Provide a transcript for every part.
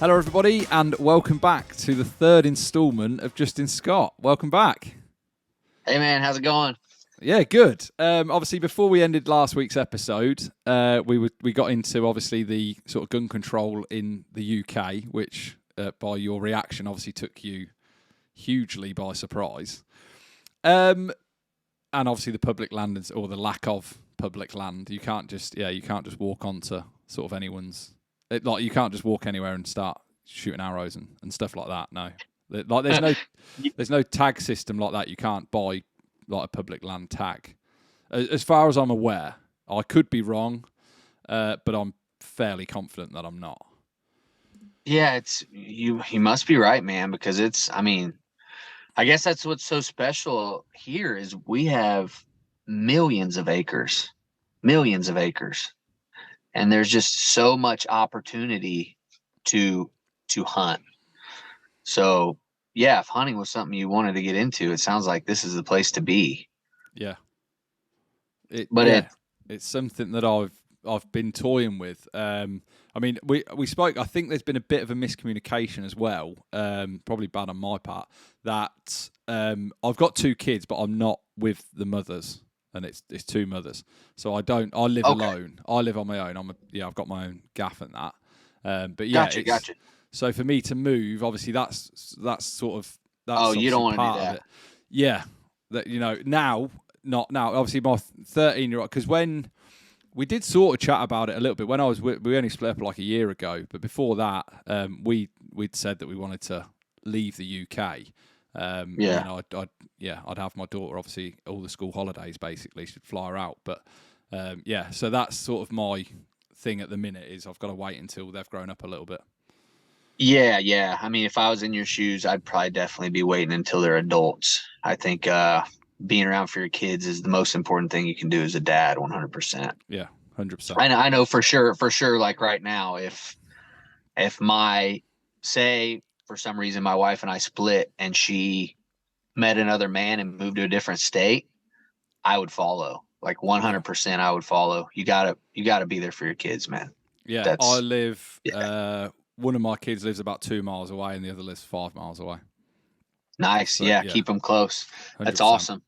Hello, everybody, and welcome back to the third instalment of Justin Scott. Welcome back. Hey, man, how's it going? Yeah, good. Obviously, before we ended last week's episode, we got into obviously the sort of gun control in the UK, which by your reaction obviously took you hugely by surprise. And obviously the public land or the lack of public land. You can't just walk onto sort of anyone's. You can't just walk anywhere and start shooting arrows and stuff like that. No, there's no tag system like that. You can't buy like a public land tag. As far as I'm aware, I could be wrong, but I'm fairly confident that I'm not. Yeah, you must be right, man, because I guess that's what's so special here is we have millions of acres, and there's just so much opportunity to hunt. So, yeah, if hunting was something you wanted to get into, it sounds like this is the place to be. Yeah. It's something that I've been toying with. We spoke. I think there's been a bit of a miscommunication as well. Probably bad on my part. That I've got two kids, but I'm not with the mothers, and it's two mothers. So I live alone. I live on my own. I've got my own gaff and that. But yeah, Gotcha. So for me to move, obviously that's sort of that's. Oh, you don't want to do that. Yeah, that now. Not now. Obviously, my 13-year-old. Because when we did sort of chat about it a little bit, when we only split up like a year ago. But before that, we'd said that we wanted to leave the UK. I'd have my daughter. Obviously, all the school holidays basically should fly her out. But so that's sort of my thing at the minute. Is I've got to wait until they've grown up a little bit. Yeah. I mean, if I was in your shoes, I'd probably definitely be waiting until they're adults. I think. Being around for your kids is the most important thing you can do as a dad. 100%. Yeah, 100%. I know for sure. Like right now, if say for some reason my wife and I split and she met another man and moved to a different state, I would follow. Like 100%, I would follow. You gotta be there for your kids, man. Yeah, I live. Yeah. One of my kids lives about 2 miles away, and the other lives 5 miles away. Nice. So, yeah, keep them close. 100%. That's awesome.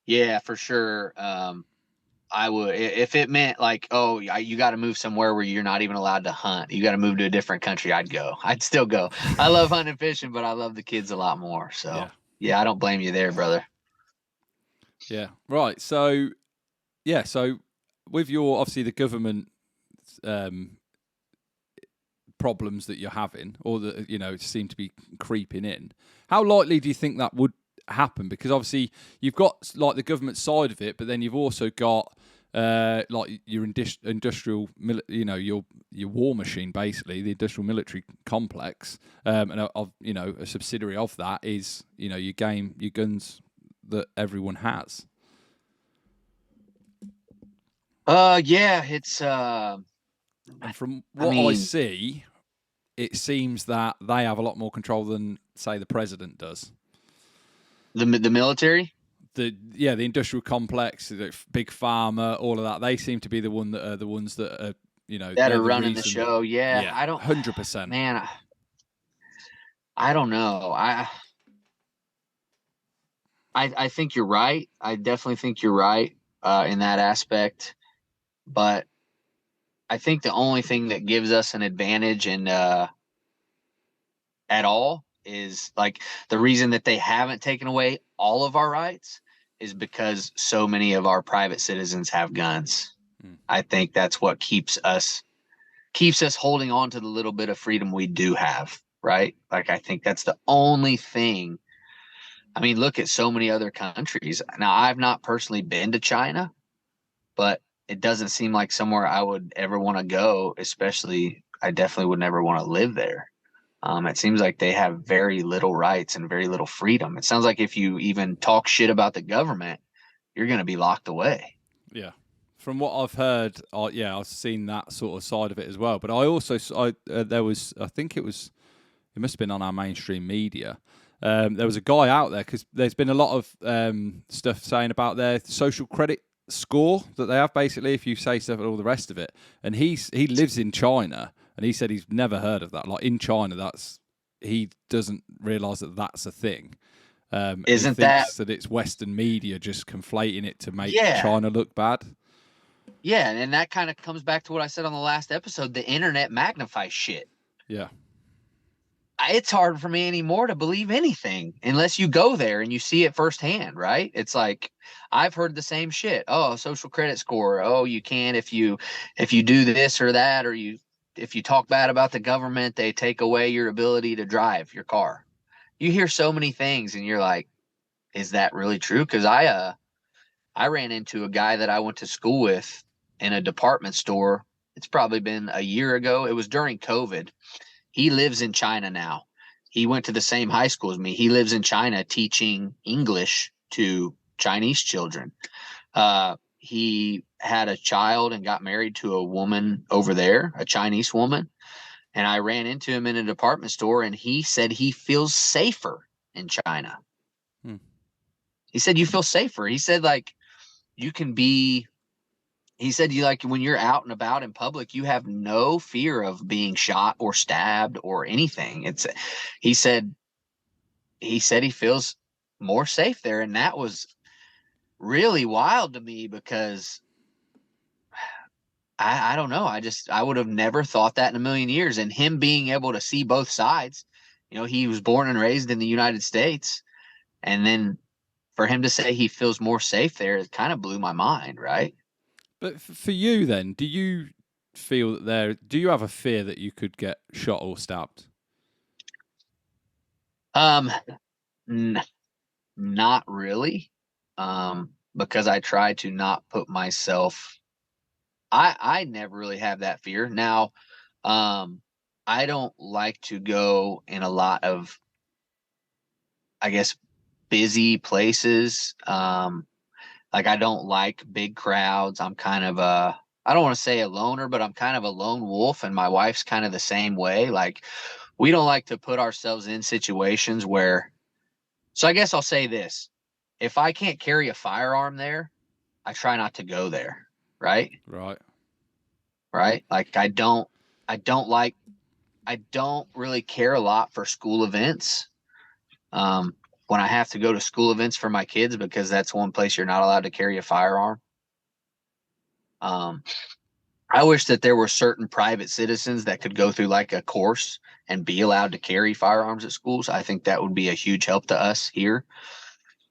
Yeah, for sure. I would, if it meant like, you got to move somewhere where you're not even allowed to hunt. You got to move to a different country. I'd go. I'd still go. I love hunting and fishing, but I love the kids a lot more. So, yeah, I don't blame you there, brother. Yeah. Right. So, with your, obviously the government problems that you're having, or that seem to be creeping in, how likely do you think that would happen? Because obviously you've got like the government side of it, but then you've also got like your industrial, your war machine, basically the industrial military complex, and a subsidiary of that is your guns that everyone has. It's and from what I see, it seems that they have a lot more control than, say, the president does. The military? The industrial complex, the big pharma, all of that. They seem to be the ones that are, that are running the show. Yeah, I don't 100%. Man, I don't know. I think you're right. I definitely think you're right in that aspect, but I think the only thing that gives us an advantage at all is like the reason that they haven't taken away all of our rights is because so many of our private citizens have guns. I think that's what keeps us holding on to the little bit of freedom we do have, right? Like, I think that's the only thing. I mean, look at so many other countries. Now, I've not personally been to China, but it doesn't seem like somewhere I would ever want to go, especially I definitely would never want to live there. It seems like they have very little rights and very little freedom. It sounds like if you even talk shit about the government, you're going to be locked away. Yeah. From what I've heard, I've seen that sort of side of it as well. But I also, it must have been on our mainstream media. There was a guy out there, because there's been a lot of stuff saying about their social credit score that they have, basically, if you say stuff and all the rest of it. And he lives in China, and he said he's never heard of that. Like in China, he doesn't realize that that's a thing. Isn't he thinks that it's Western media just conflating it to make China look bad. Yeah, and that kind of comes back to what I said on the last episode. The internet magnifies shit. Yeah. It's hard for me anymore to believe anything unless you go there and you see it firsthand, right? It's like I've heard the same shit. Oh, social credit score. Oh, you can't if you do this or that, or if you talk bad about the government, they take away your ability to drive your car. You hear so many things and you're like, is that really true? Because I ran into a guy that I went to school with in a department store. It's probably been a year ago. It was during COVID. He lives in China now. He went to the same high school as me. He lives in China teaching English to Chinese children. He had a child and got married to a woman over there, a Chinese woman. And I ran into him in a department store, and he said he feels safer in China. He said, you feel safer. He said, like, you can be, he said, you like when you're out and about in public, you have no fear of being shot or stabbed or anything. He said he feels more safe there. And that was really wild to me because I don't know. I would have never thought that in a million years. And him being able to see both sides, he was born and raised in the United States. And then for him to say he feels more safe there, it kind of blew my mind, right? But for you then, do you feel that do you have a fear that you could get shot or stabbed? Not really. Because I try to not put myself, I never really have that fear. Now, I don't like to go in a lot of, I guess, busy places. Like I don't like big crowds. I'm kind of I don't want to say a loner, but I'm kind of a lone wolf, and my wife's kind of the same way. Like we don't like to put ourselves in situations where, so I guess I'll say this. If I can't carry a firearm there, I try not to go there. Right. Like I don't really care a lot for school events. When I have to go to school events for my kids, because that's one place you're not allowed to carry a firearm. I wish that there were certain private citizens that could go through like a course and be allowed to carry firearms at schools. I think that would be a huge help to us here.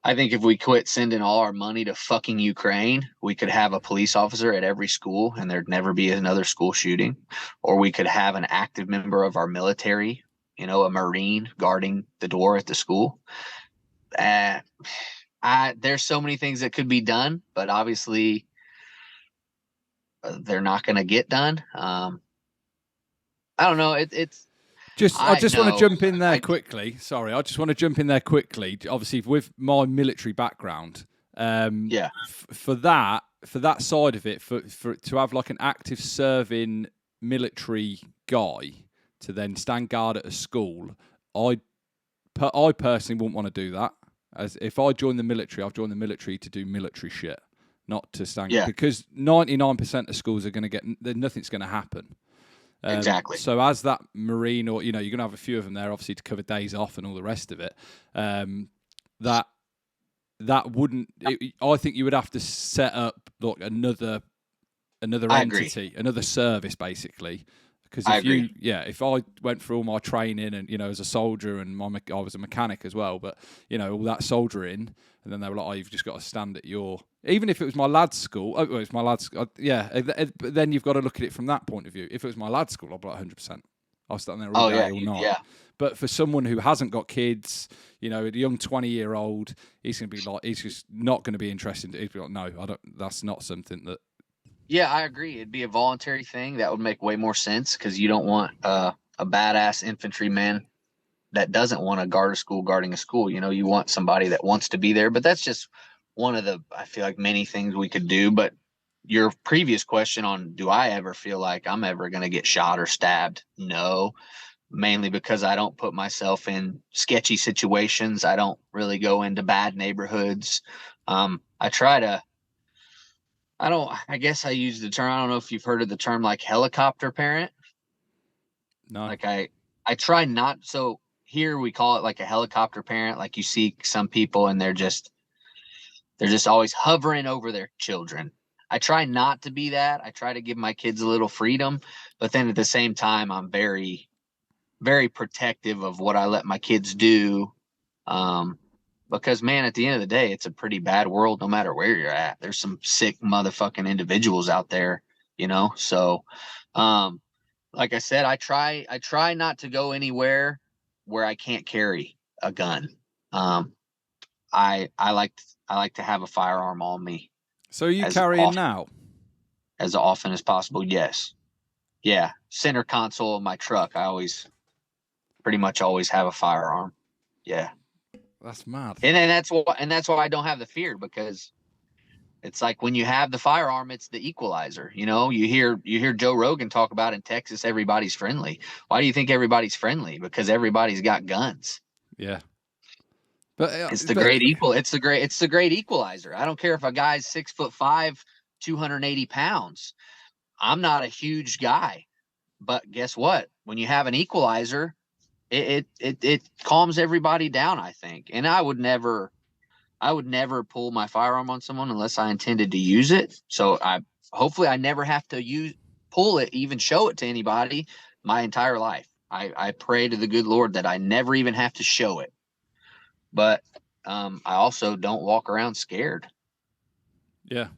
I think if we quit sending all our money to fucking Ukraine, we could have a police officer at every school and there'd never be another school shooting. Or we could have an active member of our military, a Marine guarding the door at the school. There's so many things that could be done, but obviously they're not going to get done. I don't know. I just want to jump in there quickly. Sorry, I just want to jump in there quickly. Obviously, with my military background, for that side of it, for to have like an active serving military guy to then stand guard at a school, I personally wouldn't want to do that. As if I join the military, I've joined the military to do military shit, not to stand. Yeah. Because 99% of schools are going to nothing's going to happen. Exactly. So as that Marine, or you're going to have a few of them there, obviously to cover days off and all the rest of it. That wouldn't. I think you would have to set up like another entity, another service, basically. Because if I went through all my training and as a soldier and I was a mechanic as well, but all that soldiering, and then they were like, "Oh, you've just got to stand at your." Even if it was my lad's school, it's my lad's. But then you've got to look at it from that point of view. If it was my lad's school, I'd be like 100%. I'll stand there all day, all night. Yeah. But for someone who hasn't got kids, a young 20-year-old, he's going to be like, he's just not going to be interested. He'd be like, no, I don't. That's not something that. Yeah, I agree. It'd be a voluntary thing. That would make way more sense because you don't want a badass infantryman that doesn't want to guard a school guarding a school. You want somebody that wants to be there. But that's just one of the, I feel like, many things we could do. But your previous question on do I ever feel like I'm ever going to get shot or stabbed? No, mainly because I don't put myself in sketchy situations. I don't really go into bad neighborhoods. I guess I use the term, I don't know if you've heard of the term like helicopter parent. No. Like I try not. So here we call it like a helicopter parent. Like you see some people and they're just always hovering over their children. I try not to be that. I try to give my kids a little freedom, but then at the same time, I'm very, very protective of what I let my kids do. Because man, at the end of the day, it's a pretty bad world no matter where you're at. There's some sick motherfucking individuals out there, you know? So, like I said, I try not to go anywhere where I can't carry a gun. I like to have a firearm on me So are you as carrying often now? as often as possible. Yes. Yeah. Center console of my truck. I always pretty much always have a firearm. Yeah. That's mad. And that's why I don't have the fear, because it's like when you have the firearm, it's the equalizer. You know, you hear Joe Rogan talk about in Texas, everybody's friendly. Why do you think everybody's friendly? Because everybody's got guns. Yeah. But It's the great equal. It's the great equalizer. I don't care if a guy's 6'5", 280 pounds. I'm not a huge guy, but guess what? When you have an equalizer, it calms everybody down, I think. And I would never pull my firearm on someone unless I intended to use it. So hopefully I never have to pull it, even show it to anybody my entire life. I pray to the good Lord that I never even have to show it. But I also don't walk around scared. Yeah.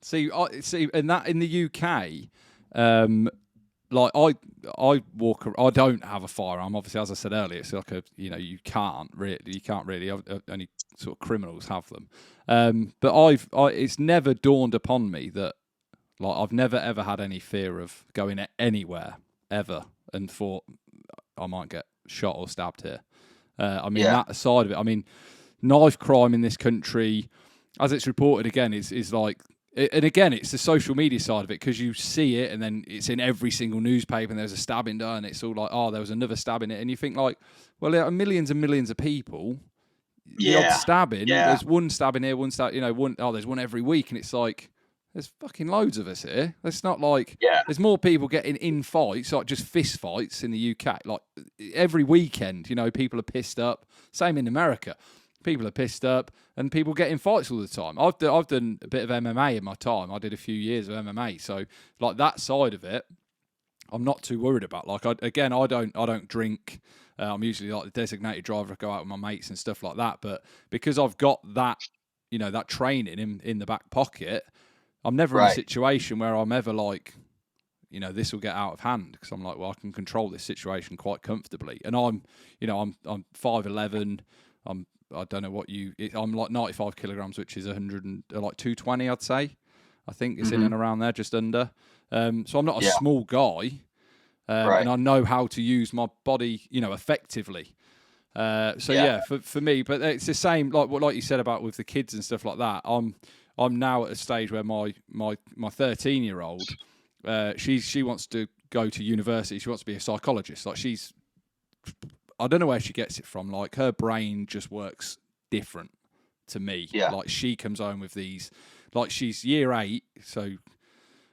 See, and that in the UK, like I walk. I don't have a firearm. Obviously, as I said earlier, it's like you can't really. Only sort of criminals have them. But it's never dawned upon me that, like, I've never ever had any fear of going anywhere ever, and thought I might get shot or stabbed here. I mean, that side of it. I mean, knife crime in this country, as it's reported again, is like. And again, it's the social media side of it, because you see it and then it's in every single newspaper and there's a stabbing done and it's all like, oh, there was another stabbing it. And you think like, well, there are millions and millions of people. The odd stabbing, there's one stabbing here, one stab, there's one every week. And it's like, there's fucking loads of us here. It's not like, there's more people getting in fights, like just fist fights in the UK. Like every weekend, people are pissed up. Same in America. People are pissed up and people get in fights all the time. I've done a bit of MMA in my time. I did a few years of MMA. So like that side of it, I'm not too worried about. Like I don't drink. I'm usually like the designated driver. I go out with my mates and stuff like that. But because I've got that, that training in the back pocket, I'm never in a situation where I'm ever like, this will get out of hand, because I'm like, well, I can control this situation quite comfortably. And I'm 5'11". I don't know what I'm like 95 kilograms, which is 220, I'd say. I think it's in and around there, just under. So I'm not a small guy, and I know how to use my body, effectively. For me, but it's the same, like you said about with the kids and stuff like that. I'm now at a stage where my 13-year-old, she wants to go to university. She wants to be a psychologist. Like I don't know where she gets it from. Like her brain just works different to me. Yeah. Like she comes home with these, like she's year 8, so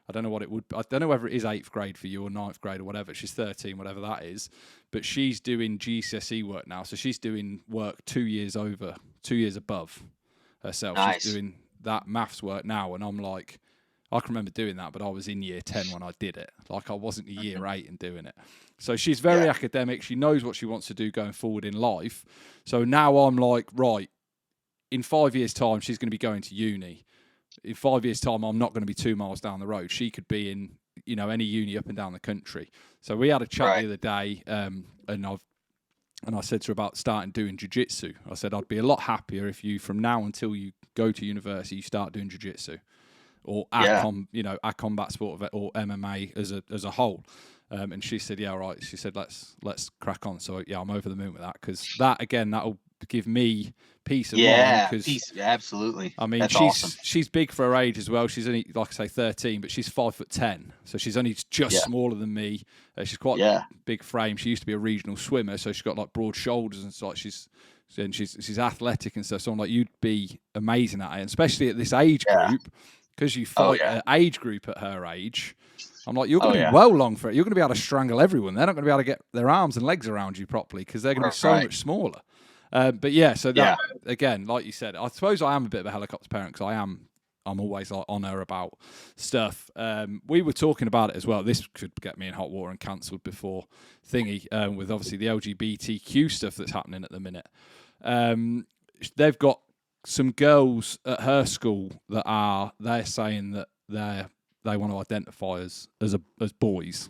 I don't know what it would. I don't know whether it is 8th grade for you or 9th grade or whatever. She's 13, whatever that is. But she's doing GCSE work now, so she's doing work 2 years above herself. Nice. She's doing that maths work now, and I'm like, I can remember doing that, but I was in year 10 when I did it. Like I wasn't a year 8 and doing it. So she's very academic. She knows what she wants to do going forward in life. So now I'm like, right, in 5 years' time, she's going to be going to uni. In 5 years' time, I'm not going to be 2 miles down the road. She could be in, any uni up and down the country. So we had a chat the other day, and I said to her about starting doing jiu-jitsu. I said, I'd be a lot happier if you, from now until you go to university, you start doing jiu-jitsu. Or a combat sport or MMA as a whole, and she said, "Yeah, all right." She said, "Let's crack on." So yeah, I'm over the moon with that, because that again, that'll give me peace of mind. Peace, absolutely. I mean, That's awesome. She's big for her age as well. She's only, like I say, 13, but she's 5'10", so she's only just smaller than me. She's quite big frame. She used to be a regional swimmer, so she's got like broad shoulders and so she's athletic and stuff. So I'm like, you'd be amazing at it, and especially at this age group. Because you fight an age group at her age, I'm like, you're going to be well long for it. You're going to be able to strangle everyone. They're not going to be able to get their arms and legs around you properly because they're going to be so much smaller. But yeah, so that again, like you said, I suppose I am a bit of a helicopter parent because I'm always like on her about stuff. We were talking about it as well. This could get me in hot water and cancelled before thingy with obviously the LGBTQ stuff that's happening at the minute. They've got some girls at her school that they're saying that they want to identify as boys,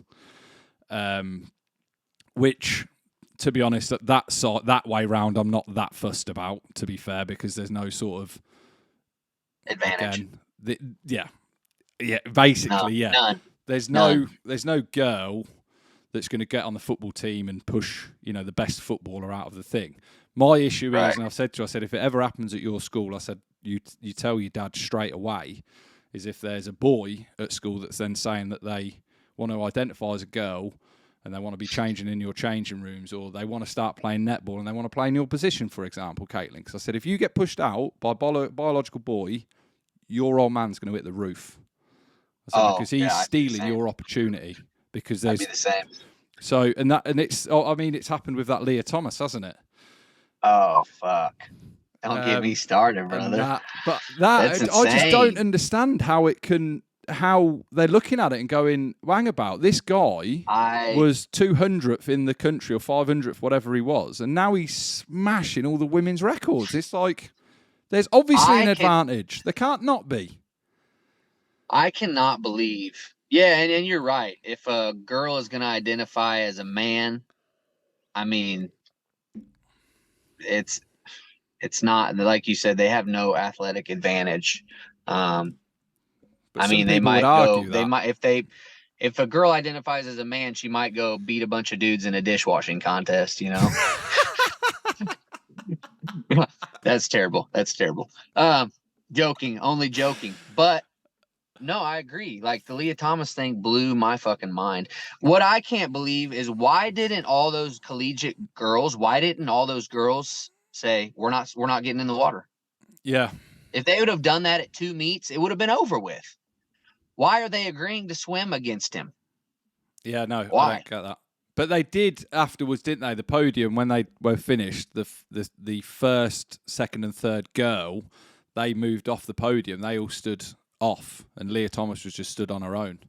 which, to be honest, that way round, I'm not that fussed about. To be fair, because there's no sort of advantage. Basically, None. There's no girl that's going to get on the football team and push, the best footballer out of the thing. My issue is, and I've said to her, I said, if it ever happens at your school, I said, you tell your dad straight away, is if there's a boy at school that's then saying that they want to identify as a girl and they want to be changing in your changing rooms, or they want to start playing netball and they want to play in your position, for example, Caitlin. Because I said, if you get pushed out by a biological boy, your old man's going to hit the roof. I said, because he's stealing your opportunity. Because there's I'd be the same. So it's happened with that Leah Thomas, hasn't it? Oh fuck! Don't get me started, brother. I just don't understand how they're looking at it and going, "Wang about this guy was 200th in the country or 500th, whatever he was, and now he's smashing all the women's records." It's like there's obviously an advantage. There can't not be. I cannot believe. Yeah, and you're right. If a girl is going to identify as a man, I mean, it's not, like you said, they have no athletic advantage. I mean, they might go. They might if a girl identifies as a man, she might go beat a bunch of dudes in a dishwashing contest. That's terrible. That's terrible. Only joking, but. No, I agree. Like the Leah Thomas thing blew my fucking mind. What I can't believe is why didn't all those collegiate girls, say we're not getting in the water? Yeah. If they would have done that at 2 meets, it would have been over with. Why are they agreeing to swim against him? Yeah, no, why? I don't get that. But they did afterwards, didn't they? The podium, when they were finished, the first, second, and third girl, they moved off the podium. They all stood off, and Leah Thomas was just stood on her own.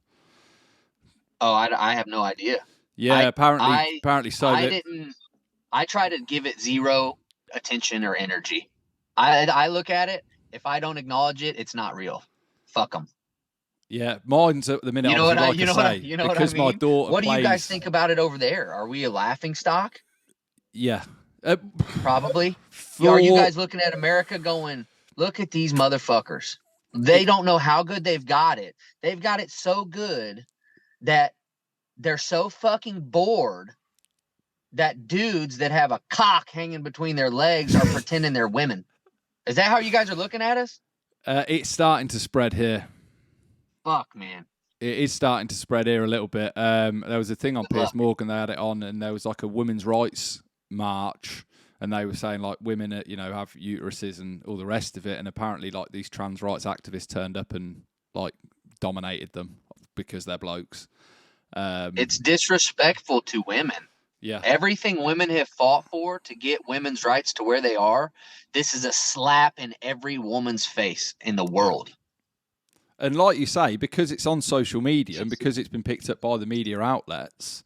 Oh, I have no idea. Yeah, apparently so. I try to give it zero attention or energy. I look at it. If I don't acknowledge it, it's not real. Fuck them. Yeah, mine's at the minute. What I mean? My daughter. What do you guys think about it over there? Are we a laughing stock? Yeah, probably. Are you guys looking at America going, look at these motherfuckers? They don't know how good they've got it. They've got it so good that they're so fucking bored that dudes that have a cock hanging between their legs are pretending they're women. Is that how you guys are looking at us? It's starting to spread here. Fuck, man. It is starting to spread here a little bit. There was a thing on Piers Morgan, they had it on, and there was like a women's rights march. And they were saying, like, women, have uteruses and all the rest of it. And apparently, like, these trans rights activists turned up and, like, dominated them because they're blokes. It's disrespectful to women. Yeah. Everything women have fought for to get women's rights to where they are, this is a slap in every woman's face in the world. And like you say, because it's on social media and because it's been picked up by the media outlets,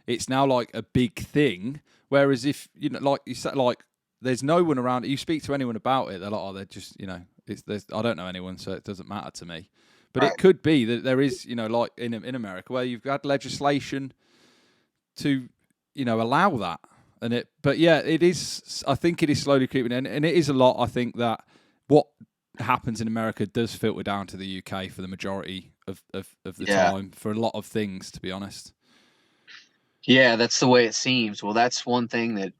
it's now, like, a big thing. Whereas if, like you said, like, there's no one around. You speak to anyone about it, they're like, oh, they're just, I don't know anyone, so it doesn't matter to me. But It could be that there is, like in America, where you've got legislation to, allow that. But yeah, it is, I think it is slowly creeping in. And it is a lot, I think, that what happens in America does filter down to the UK for the majority of the time, for a lot of things, to be honest. Yeah, that's the way it seems. Well, that's one thing that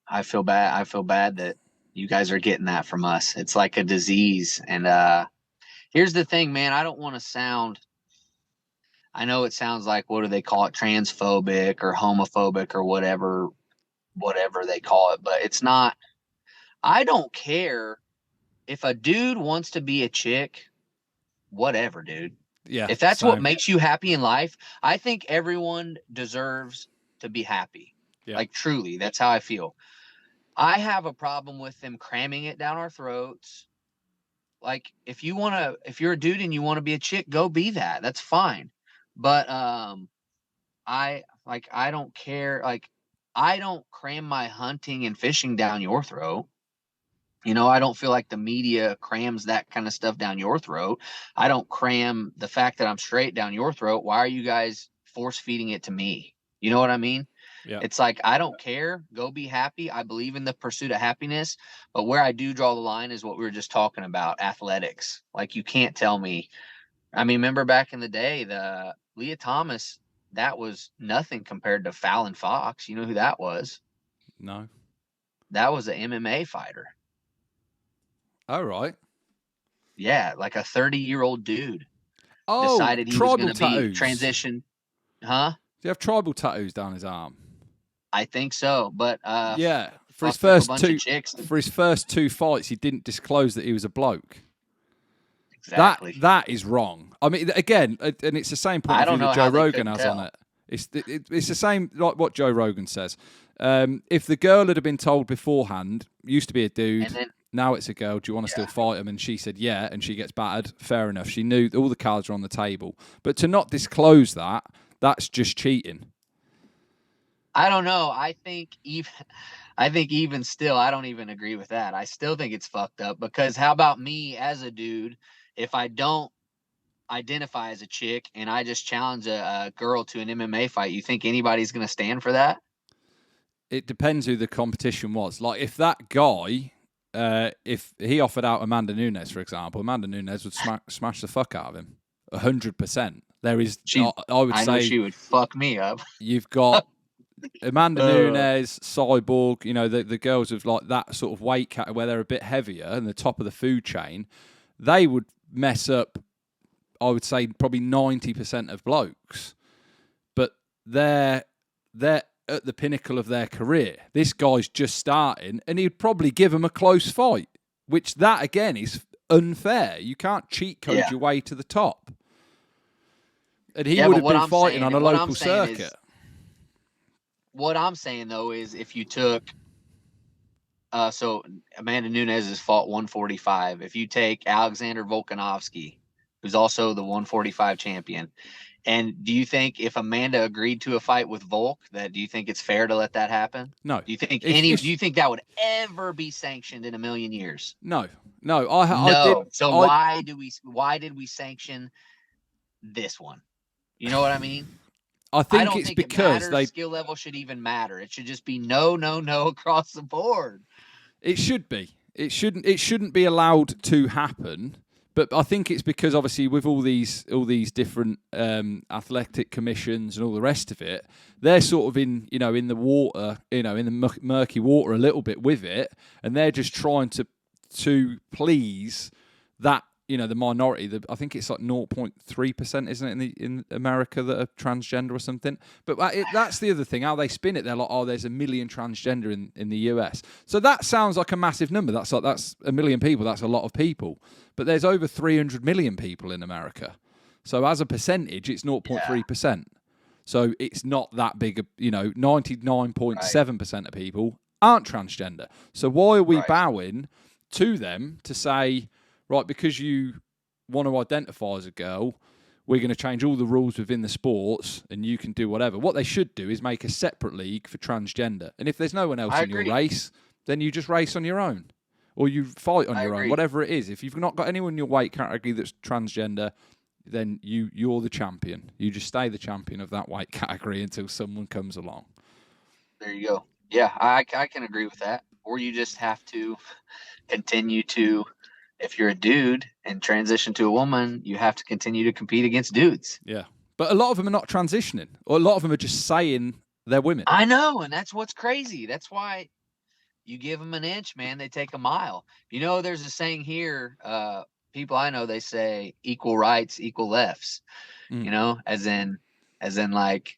I feel bad. I feel bad that you guys are getting that from us. It's like a disease. And here's the thing, man. I don't want to sound, I know it sounds like, what do they call it? Transphobic or homophobic or whatever they call it. But it's not. I don't care if a dude wants to be a chick, whatever, dude. Yeah. If that's what makes you happy in life, I think everyone deserves to be happy. Yeah. Like, truly, that's how I feel. I have a problem with them cramming it down our throats. Like, if you're a dude and you want to be a chick, go be that. That's fine. But I don't care. Like, I don't cram my hunting and fishing down your throat. I don't feel like the media crams that kind of stuff down your throat. I don't cram the fact that I'm straight down your throat. Why are you guys force feeding it to me? You know what I mean? Yeah. It's like, I don't care. Go be happy. I believe in the pursuit of happiness. But where I do draw the line is what we were just talking about, athletics. Like, you can't tell me. I mean, remember back in the day, the Leah Thomas, that was nothing compared to Fallon Fox. You know who that was? No. That was an MMA fighter. Oh, right. Yeah, like a 30-year-old dude Oh, decided he was going tribal to be tattoos. transition. Huh? Do you have tribal tattoos down his arm? I think so, but yeah. For his fucked up a bunch first of chicks. for his first 2 fights, he didn't disclose that he was a bloke. Exactly. That is wrong. I mean, again, and it's the same point I of view don't know that Joe how they Rogan couldn't has tell. on it. It's the same like what Joe Rogan says. If the girl had been told beforehand, used to be a dude, And then, now it's a girl, do you want to still fight him? And she said yeah, and she gets battered. Fair enough. She knew all the cards were on the table. But to not disclose that, that's just cheating. I don't know. I think even still, I don't even agree with that. I still think it's fucked up, because how about me as a dude, if I don't identify as a chick and I just challenge a girl to an MMA fight, you think anybody's going to stand for that? It depends who the competition was. Like, if that guy, if he offered out Amanda Nunes, for example, Amanda Nunes would smash the fuck out of him, 100%. There is, I would say, know she would fuck me up. You've got Amanda Nunes, Cyborg, the girls of like that sort of weight category where they're a bit heavier and the top of the food chain. They would mess up, I would say, probably 90% of blokes. But they're at the pinnacle of their career. This guy's just starting, and he'd probably give him a close fight, which that, again, is unfair. You can't cheat code your way to the top. And he would have been fighting on a local circuit. What I'm saying, though, is if you took so Amanda Nunes has fought 145. If you take Alexander Volkanovski, who's also the 145 champion, and do you think if Amanda agreed to a fight with Volk, do you think it's fair to let that happen? No. Do you think do you think that would ever be sanctioned in a million years? No. So why did we sanction this one? You know what I mean? I don't it's think because skill level should even matter. It should just be no across the board. It should be. It shouldn't be allowed to happen. But I think it's because obviously with all these different athletic commissions and all the rest of it, they're sort of in the water, in the murky water a little bit with it, and they're just trying to please that the minority. I think it's like 0.3%, isn't it, in America that are transgender or something? But that's the other thing, how they spin it. They're like, oh, there's 1 million transgender in the US. So that sounds like a massive number. That's 1 million people. That's a lot of people. But there's over 300 million people in America. So as a percentage, it's 0.3%. So it's not that big. 99.7% of people aren't transgender. So why are we bowing to them to say, right, because you want to identify as a girl, we're going to change all the rules within the sports and you can do whatever. What they should do is make a separate league for transgender. And if there's no one else in your race, then you just race on your own. Or you fight on your own, whatever it is. If you've not got anyone in your weight category that's transgender, then you're the champion. You just stay the champion of that weight category until someone comes along. There you go. Yeah, I can agree with that. Or you just have to continue to, if you're a dude and transition to a woman, you have to continue to compete against dudes. Yeah. But a lot of them are not transitioning. Or a lot of them are just saying they're women. I know, and that's what's crazy. That's why you give them an inch, man, they take a mile. There's a saying here, people I know, they say equal rights, equal lefts, as in like,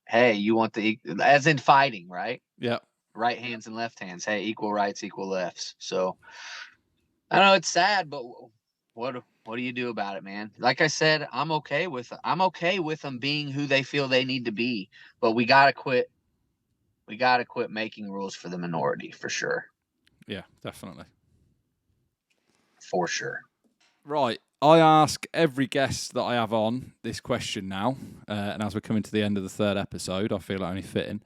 hey, you want as in fighting, right? Yeah. Right hands and left hands. Hey, equal rights, equal lefts. So I know it's sad, but what What do you do about it, man? Like I said, I'm okay with them being who they feel they need to be, but we gotta quit. We gotta quit making rules for the minority, for sure. Yeah, definitely. For sure. Right. I ask every guest that I have on this question now, and as we're coming to the end of the third episode, I feel it only fitting.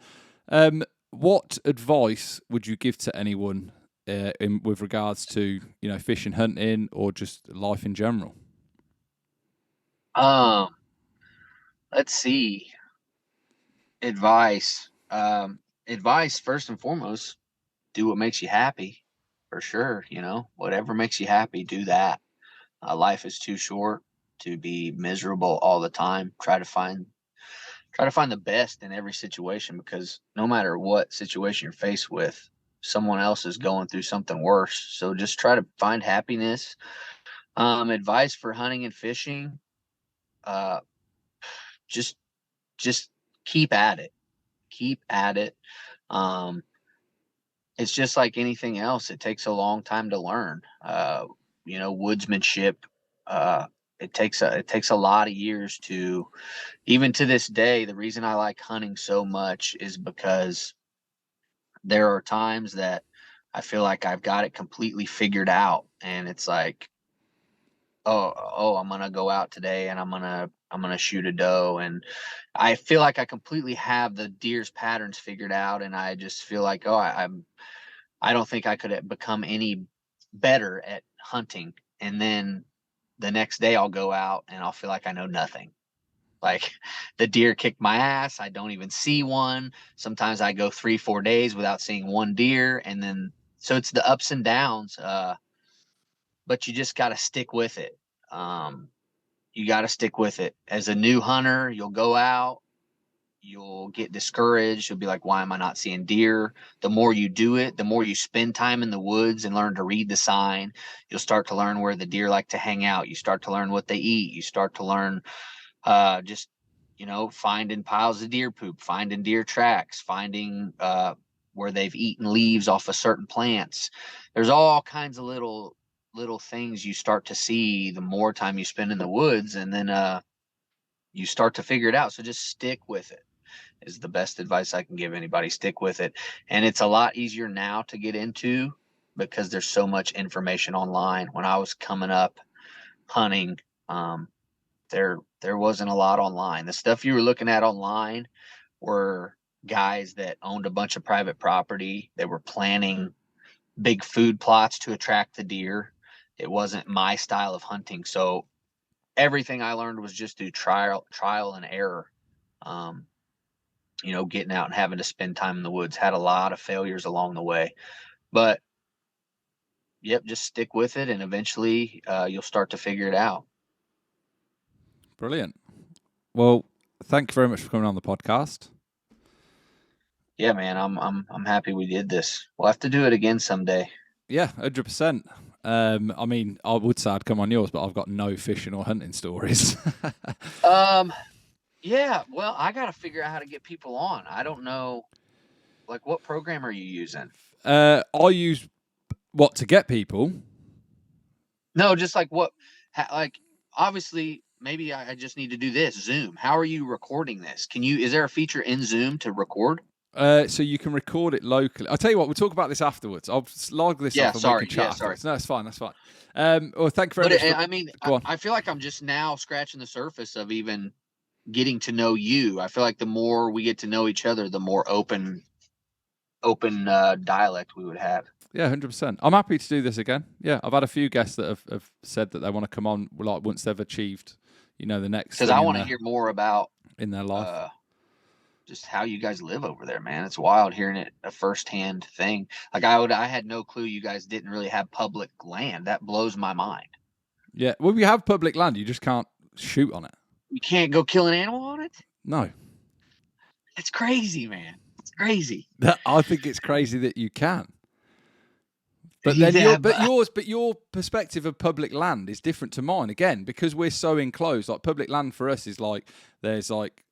What advice would you give to anyone with regards to fishing, hunting, or just life in general? Let's see. Advice. Advice first and foremost. Do what makes you happy, for sure. Whatever makes you happy, do that. Life is too short to be miserable all the time. Try to find the best in every situation, because no matter what situation you're faced with, someone else is going through something worse. So just try to find happiness. Advice for hunting and fishing, just keep at it. Keep at it. It's just like anything else. It takes a long time to learn. Woodsmanship. It takes a lot of years to, even to this day. The reason I like hunting so much is because there are times that I feel like I've got it completely figured out, and it's like, oh, I'm gonna go out today and I'm gonna shoot a doe, and I feel like I completely have the deer's patterns figured out, and I just feel like, I don't think I could become any better at hunting. And then the next day I'll go out and I'll feel like I know nothing. Like, the deer kicked my ass. I don't even see one. Sometimes I go 3-4 days without seeing one deer. And then, so it's the ups and downs. But you just got to stick with it. You got to stick with it. As a new hunter, you'll go out, you'll get discouraged. You'll be like, why am I not seeing deer? The more you do it, the more you spend time in the woods and learn to read the sign, you'll start to learn where the deer like to hang out. You start to learn what they eat. You start to learn just, finding piles of deer poop, finding deer tracks, finding where they've eaten leaves off of certain plants. There's all kinds of little things you start to see the more time you spend in the woods, and then you start to figure it out. So just stick with it is the best advice I can give anybody. Stick with it. And it's a lot easier now to get into because there's so much information online. When I was coming up hunting, there wasn't a lot online. The stuff you were looking at online were guys that owned a bunch of private property. They were planning big food plots to attract the deer. It wasn't my style of hunting. So everything I learned was just through trial and error. Getting out and having to spend time in the woods. Had a lot of failures along the way, but yep, just stick with it, and eventually you'll start to figure it out. Brilliant. Well, thank you very much for coming on the podcast. Yeah, man, I'm happy we did this. We'll have to do it again someday. Yeah, 100%. I mean, I would say I'd come on yours, but I've got no fishing or hunting stories. Yeah, well, I got to figure out how to get people on. I don't know, like, what program are you using? I use what to get people? No, just like what, like, obviously, maybe I just need to do this. Zoom. How are you recording this? Is there a feature in Zoom to record? So you can record it locally. I'll tell you what, we'll talk about this afterwards. I'll log this off and we can chat afterwards. No, that's fine. Well, thank you very much. I feel like I'm just now scratching the surface of even getting to know you. I feel like the more we get to know each other, the more open dialect we would have. Yeah, 100%. I'm happy to do this again. Yeah, I've had a few guests that have said that they want to come on, like, once they've achieved, the next. Because I want to hear more about in their life, just how you guys live over there, man. It's wild hearing it, a firsthand thing. Like, I had no clue you guys didn't really have public land. That blows my mind. Yeah, well, we have public land. You just can't shoot on it. You can't go kill an animal on it? No. It's crazy, man. It's crazy. I think it's crazy that you can. But then your perspective of public land is different to mine again, because we're so enclosed. Like, public land for us is like, there's like,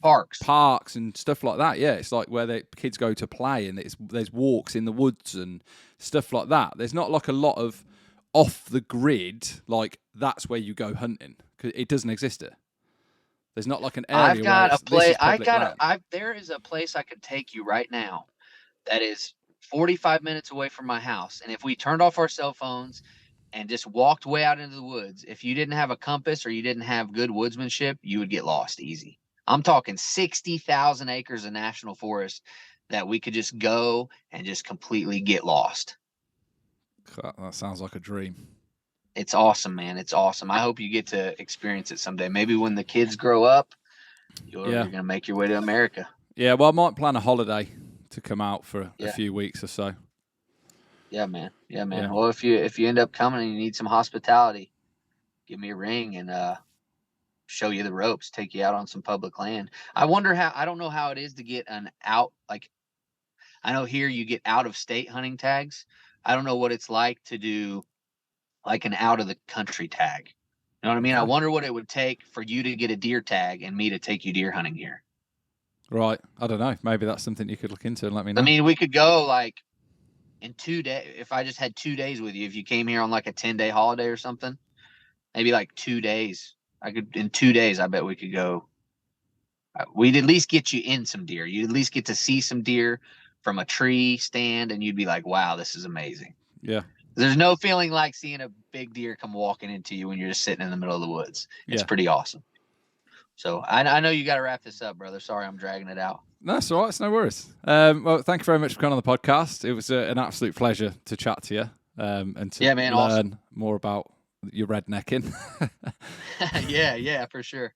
parks and stuff like that. Yeah, it's like where the kids go to play, and there's walks in the woods and stuff like that. There's not like a lot of off the grid, like that's where you go hunting, because it doesn't exist here. There's not like an area. I've got where a place. land. There is a place I could take you right now that is 45 minutes away from my house. And if we turned off our cell phones and just walked way out into the woods, if you didn't have a compass or you didn't have good woodsmanship, you would get lost easy. I'm talking 60,000 acres of national forest that we could just go and just completely get lost. That sounds like a dream. It's awesome, man. It's awesome. I hope you get to experience it someday. Maybe when the kids grow up, you're going to make your way to America. Yeah, well, I might plan a holiday to come out for a few weeks or so. Yeah, man. Yeah, man. Yeah. Well, if you end up coming and you need some hospitality, give me a ring and show you the ropes, take you out on some public land. I don't know how it is to get an out, like, I know here you get out of state hunting tags. I don't know what it's like to do like an out of the country tag. You know what I mean? I wonder what it would take for you to get a deer tag and me to take you deer hunting here. Right. I don't know. Maybe that's something you could look into and let me know. I mean, we could go like in 2 days. If I just had 2 days with you, if you came here on like a 10-day holiday or something, maybe like 2 days. In 2 days, I bet we could go. We'd at least get you in some deer. You'd at least get to see some deer from a tree stand, and you'd be like, wow, this is amazing. Yeah. There's no feeling like seeing a big deer come walking into you when you're just sitting in the middle of the woods. It's pretty awesome. So I know you got to wrap this up, brother. Sorry, I'm dragging it out. No, that's all right. It's no worries. Well, thank you very much for coming on the podcast. It was an absolute pleasure to chat to you and to learn more about your rednecking. yeah, for sure.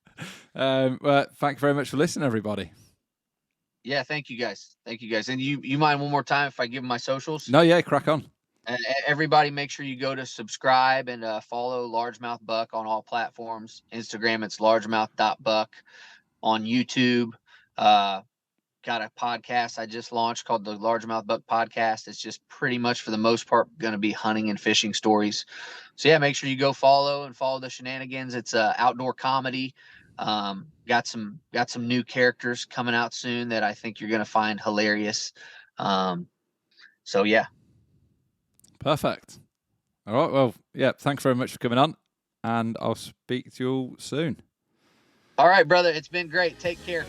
Well, thank you very much for listening, everybody. Yeah, thank you guys. And you mind one more time if I give them my socials? No, yeah, crack on. Everybody, make sure you go to subscribe and follow Largemouth Buck on all platforms. Instagram, it's largemouth.buck. On YouTube, got a podcast I just launched called the Largemouth Buck Podcast. It's just pretty much for the most part going to be hunting and fishing stories. So yeah, make sure you go follow the shenanigans. It's outdoor comedy. Got some new characters coming out soon that I think you're going to find hilarious. So yeah. Perfect. All right. Well, yeah, thanks very much for coming on, and I'll speak to you all soon. All right, brother. It's been great. Take care.